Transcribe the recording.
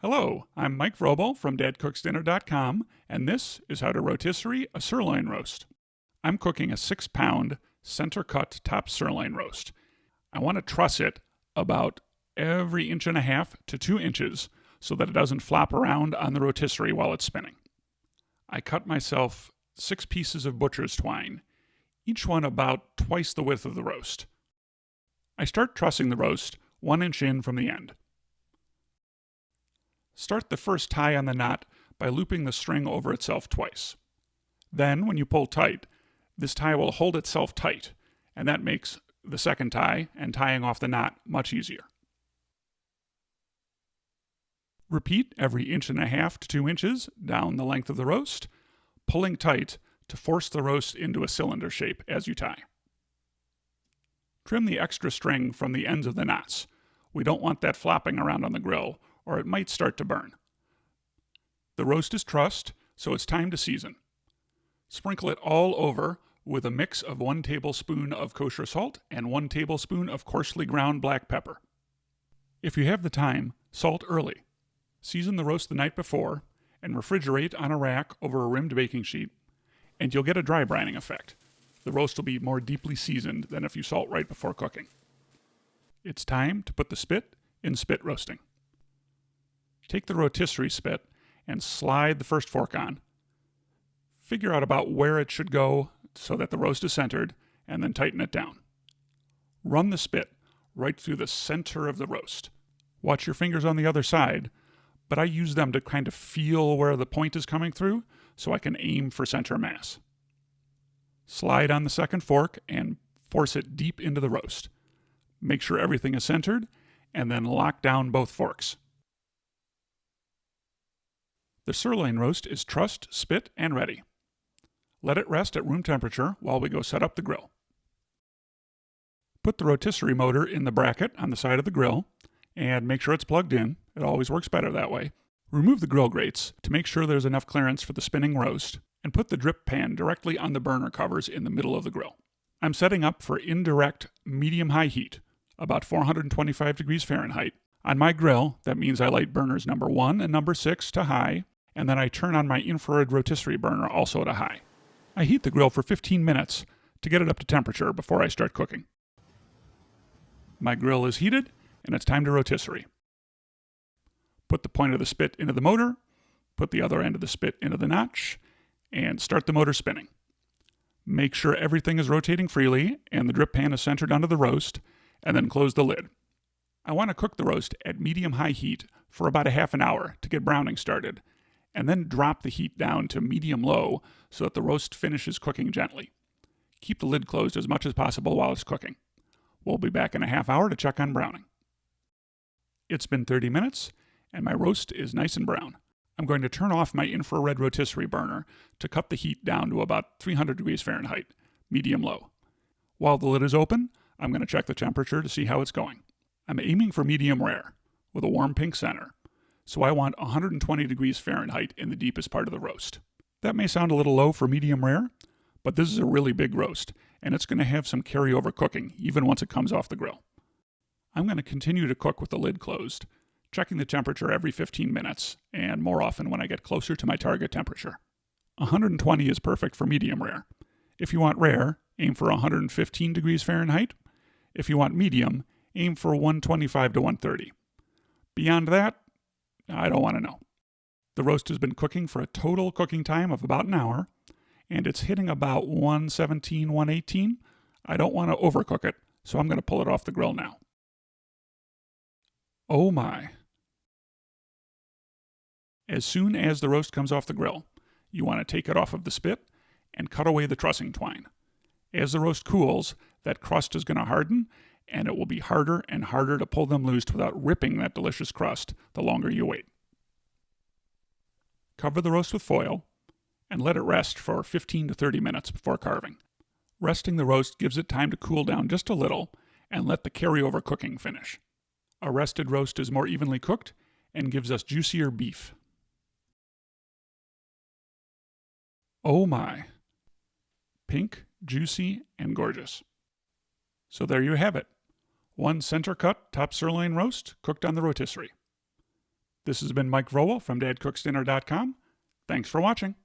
Hello, I'm Mike Vrobel from DadCooksDinner.com, and this is how to rotisserie a sirloin roast. I'm cooking a 6-pound center-cut top sirloin roast. I want to truss it about every 1.5 to 2 inches so that it doesn't flop around on the rotisserie while it's spinning. I cut myself 6 pieces of butcher's twine, each one about twice the width of the roast. I start trussing the roast 1 inch in from the end. Start the first tie on the knot by looping the string over itself twice. Then, when you pull tight, this tie will hold itself tight, and that makes the second tie and tying off the knot much easier. Repeat every 1.5 to 2 inches down the length of the roast, pulling tight to force the roast into a cylinder shape as you tie. Trim the extra string from the ends of the knots. We don't want that flopping around on the grill, or it might start to burn. The roast is trussed, so it's time to season. Sprinkle it all over with a mix of 1 tablespoon of kosher salt and 1 tablespoon of coarsely ground black pepper. If you have the time, salt early. Season the roast the night before and refrigerate on a rack over a rimmed baking sheet, and you'll get a dry brining effect. The roast will be more deeply seasoned than if you salt right before cooking. It's time to put the spit in spit roasting. Take the rotisserie spit and slide the first fork on. Figure out about where it should go so that the roast is centered, and then tighten it down. Run the spit right through the center of the roast. Watch your fingers on the other side, but I use them to kind of feel where the point is coming through so I can aim for center mass. Slide on the second fork and force it deep into the roast. Make sure everything is centered, and then lock down both forks. The sirloin roast is trussed, spit, and ready. Let it rest at room temperature while we go set up the grill. Put the rotisserie motor in the bracket on the side of the grill and make sure it's plugged in. It always works better that way. Remove the grill grates to make sure there's enough clearance for the spinning roast, and put the drip pan directly on the burner covers in the middle of the grill. I'm setting up for indirect medium-high heat, about 425 degrees Fahrenheit. On my grill, that means I light burners number 1 and number 6 to high, and then I turn on my infrared rotisserie burner also to high. I heat the grill for 15 minutes to get it up to temperature before I start cooking. My grill is heated, and it's time to rotisserie. Put the point of the spit into the motor, put the other end of the spit into the notch, and start the motor spinning. Make sure everything is rotating freely and the drip pan is centered onto the roast, and then close the lid. I want to cook the roast at medium-high heat for about a half an hour to get browning started, and then drop the heat down to medium-low so that the roast finishes cooking gently. Keep the lid closed as much as possible while it's cooking. We'll be back in a half hour to check on browning. It's been 30 minutes, and my roast is nice and brown. I'm going to turn off my infrared rotisserie burner to cut the heat down to about 300 degrees Fahrenheit, medium-low. While the lid is open, I'm going to check the temperature to see how it's going. I'm aiming for medium rare, with a warm pink center, so I want 120 degrees Fahrenheit in the deepest part of the roast. That may sound a little low for medium rare, but this is a really big roast, and it's going to have some carryover cooking, even once it comes off the grill. I'm going to continue to cook with the lid closed, checking the temperature every 15 minutes, and more often when I get closer to my target temperature. 120 is perfect for medium rare. If you want rare, aim for 115 degrees Fahrenheit. If you want medium, aim for 125 to 130. Beyond that, I don't want to know. The roast has been cooking for a total cooking time of about an hour, and it's hitting about 117, 118. I don't want to overcook it, so I'm going to pull it off the grill now. Oh my. As soon as the roast comes off the grill, you want to take it off of the spit and cut away the trussing twine. As the roast cools, that crust is going to harden, and it will be harder and harder to pull them loose without ripping that delicious crust the longer you wait. Cover the roast with foil and let it rest for 15 to 30 minutes before carving. Resting the roast gives it time to cool down just a little and let the carryover cooking finish. A rested roast is more evenly cooked and gives us juicier beef. Oh my! Pink, juicy, and gorgeous. So there you have it. One center cut top sirloin roast cooked on the rotisserie. This has been Mike Vrowell from DadCooksDinner.com. Thanks for watching.